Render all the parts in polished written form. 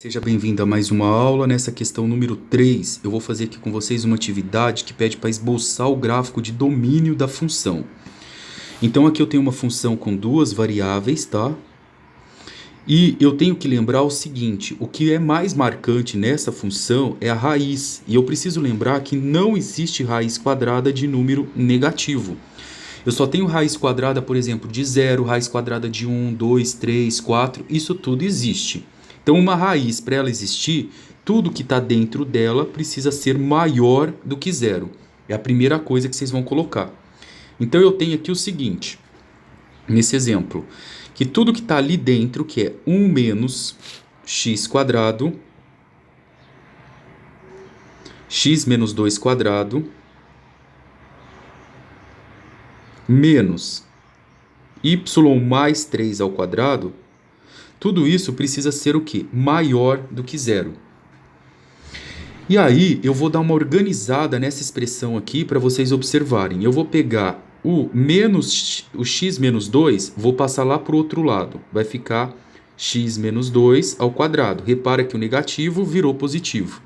Seja bem-vindo a mais uma aula. Nessa questão número 3, eu vou fazer aqui com vocês uma atividade que pede para esboçar o gráfico de domínio da função. Então aqui eu tenho uma função com duas variáveis, tá? E eu tenho que lembrar o seguinte, o que é mais marcante nessa função é a raiz. E eu preciso lembrar que não existe raiz quadrada de número negativo. Eu só tenho raiz quadrada, por exemplo, de 0, raiz quadrada de 1, 2, 3, 4, isso tudo existe. Então uma raiz, para ela existir, tudo que está dentro dela precisa ser maior do que zero. É a primeira coisa que vocês vão colocar. Então eu tenho aqui o seguinte, nesse exemplo, que tudo que está ali dentro, que é 1 menos x quadrado, x menos 2 quadrado, menos y mais 3 ao quadrado, tudo isso precisa ser o quê? Maior do que zero. E aí eu vou dar uma organizada nessa expressão aqui para vocês observarem. Eu vou pegar o x menos 2, vou passar lá para o outro lado. Vai ficar x menos 2 ao quadrado. Repara que o negativo virou positivo.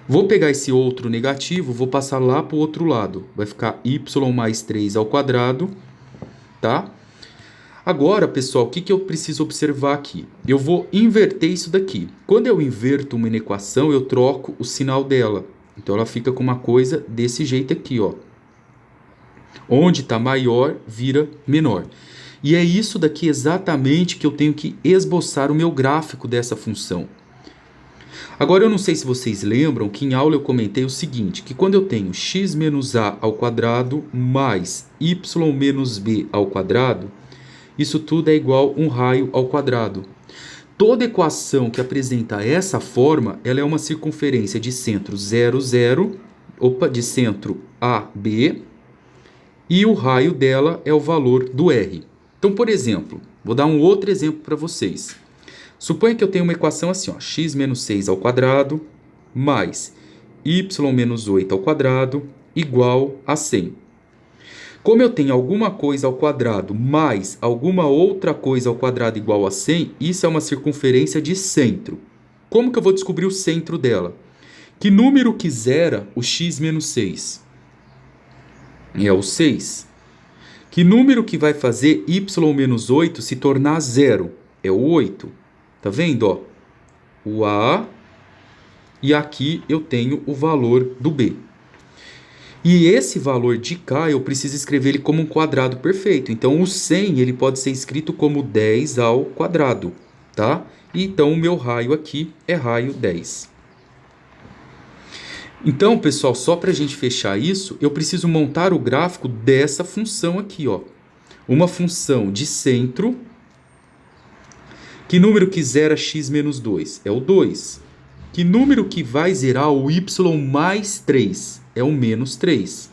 Vou pegar esse outro negativo, vou passar lá para o outro lado. Vai ficar y mais 3 ao quadrado, tá? Agora, pessoal, o que eu preciso observar aqui? Eu vou inverter isso daqui. Quando eu inverto uma equação, eu troco o sinal dela. Então, ela fica com uma coisa desse jeito aqui, ó. Onde está maior, vira menor. E é isso daqui exatamente que eu tenho que esboçar o meu gráfico dessa função. Agora, eu não sei se vocês lembram que em aula eu comentei o seguinte, que quando eu tenho x menos a ao quadrado mais y menos b ao quadrado, isso tudo é igual a um raio ao quadrado. Toda equação que apresenta essa forma, ela é uma circunferência de centro 0, 0, de centro A, B, e o raio dela é o valor do R. Então, por exemplo, vou dar um outro exemplo para vocês. Suponha que eu tenho uma equação assim, ó, x menos 6 ao quadrado mais y menos 8 ao quadrado igual a 100. Como eu tenho alguma coisa ao quadrado mais alguma outra coisa ao quadrado igual a 100, isso é uma circunferência de centro. Como que eu vou descobrir o centro dela? Que número que zera o x menos 6? É o 6. Que número que vai fazer y menos 8 se tornar zero? É o 8. Tá vendo? Ó? O A e aqui eu tenho o valor do B. E esse valor de K eu preciso escrever ele como um quadrado perfeito. Então o 100 ele pode ser escrito como 10 ao quadrado, tá? E então o meu raio aqui é raio 10. Então, pessoal, só para a gente fechar isso, eu preciso montar o gráfico dessa função aqui, ó. Uma função de centro. Que número que zera x menos 2? É o 2. Que número que vai zerar o y mais 3? É o menos 3.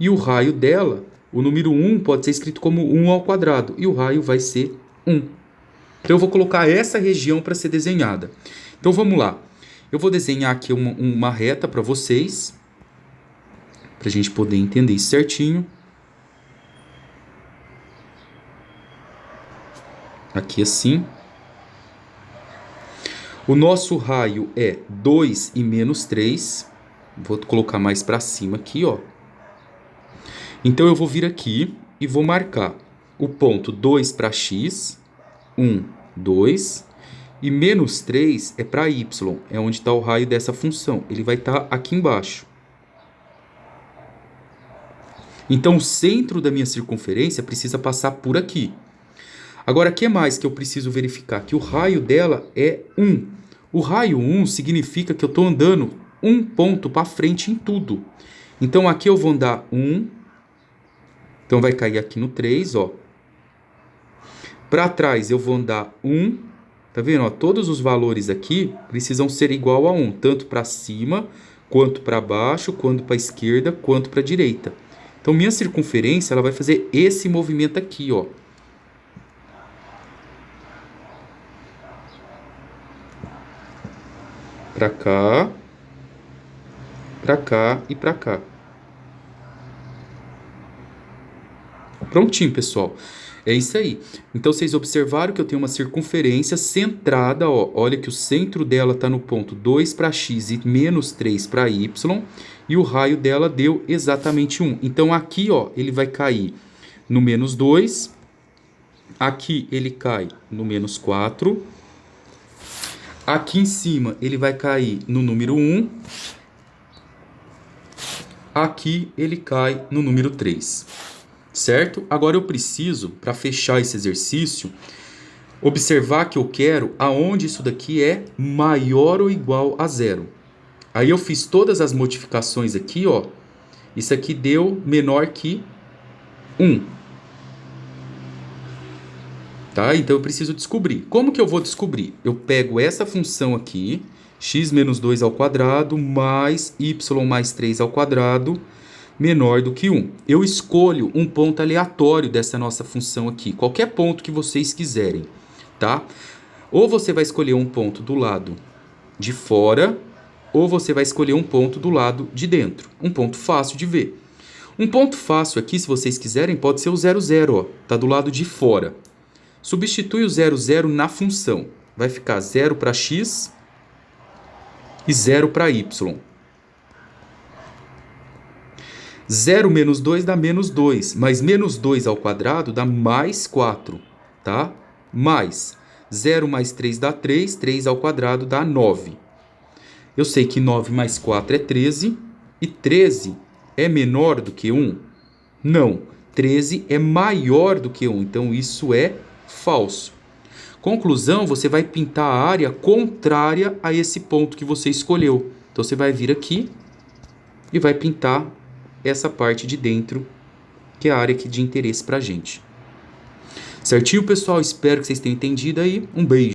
E o raio dela, o número 1 pode ser escrito como 1 ao quadrado. E o raio vai ser 1. Então eu vou colocar essa região para ser desenhada. Então vamos lá. Eu vou desenhar aqui uma reta para vocês. Para a gente poder entender isso certinho. Aqui assim. O nosso raio é 2 e menos 3. Vou colocar mais para cima aqui, ó. Então eu vou vir aqui e vou marcar o ponto 2 para x, 1, 2, e menos 3 é para y, é onde está o raio dessa função. Ele vai estar aqui embaixo. Então o centro da minha circunferência precisa passar por aqui. Agora, o que mais que eu preciso verificar? Que o raio dela é 1. O raio 1 significa que eu estou andando um ponto para frente em tudo. Então aqui eu vou andar 1. Então vai cair aqui no 3, ó. Para trás eu vou andar 1. Tá vendo? Ó, todos os valores aqui precisam ser igual a 1. Tanto para cima, quanto para baixo, quanto para a esquerda, quanto para a direita. Então minha circunferência ela vai fazer esse movimento aqui, ó. Para cá e para cá. Prontinho, pessoal. É isso aí. Então, vocês observaram que eu tenho uma circunferência centrada, ó. Olha que o centro dela está no ponto 2 para x e menos 3 para y. E o raio dela deu exatamente 1. Então, aqui, ó, ele vai cair no menos 2. Aqui ele cai no menos 4. Aqui em cima ele vai cair no número 1. Aqui ele cai no número 3. Certo? Agora eu preciso, para fechar esse exercício, observar que eu quero aonde isso daqui é maior ou igual a 0. Aí eu fiz todas as modificações aqui, ó. Isso aqui deu menor que 1. Tá? Então eu preciso descobrir. Como que eu vou descobrir? Eu pego essa função aqui, x menos 2 ao quadrado mais y mais 3 ao quadrado menor do que 1. Eu escolho um ponto aleatório dessa nossa função aqui, qualquer ponto que vocês quiserem, tá? Ou você vai escolher um ponto do lado de fora, ou você vai escolher um ponto do lado de dentro. Um ponto fácil de ver. Um ponto fácil aqui, se vocês quiserem, pode ser o 0, 0, ó, tá do lado de fora. Substitui o 0, 0 na função. Vai ficar 0 para x e 0 para y. 0 menos 2 dá menos 2, mas menos 2 ao quadrado dá mais 4, tá? Mais 0 mais 3 dá 3, 3 ao quadrado dá 9. Eu sei que 9 mais 4 é 13, e 13 é menor do que 1? Não, 13 é maior do que 1, então isso é falso. Conclusão, você vai pintar a área contrária a esse ponto que você escolheu. Então você vai vir aqui e vai pintar essa parte de dentro, que é a área aqui de interesse pra gente. Certinho, pessoal? Espero que vocês tenham entendido aí. Um beijo.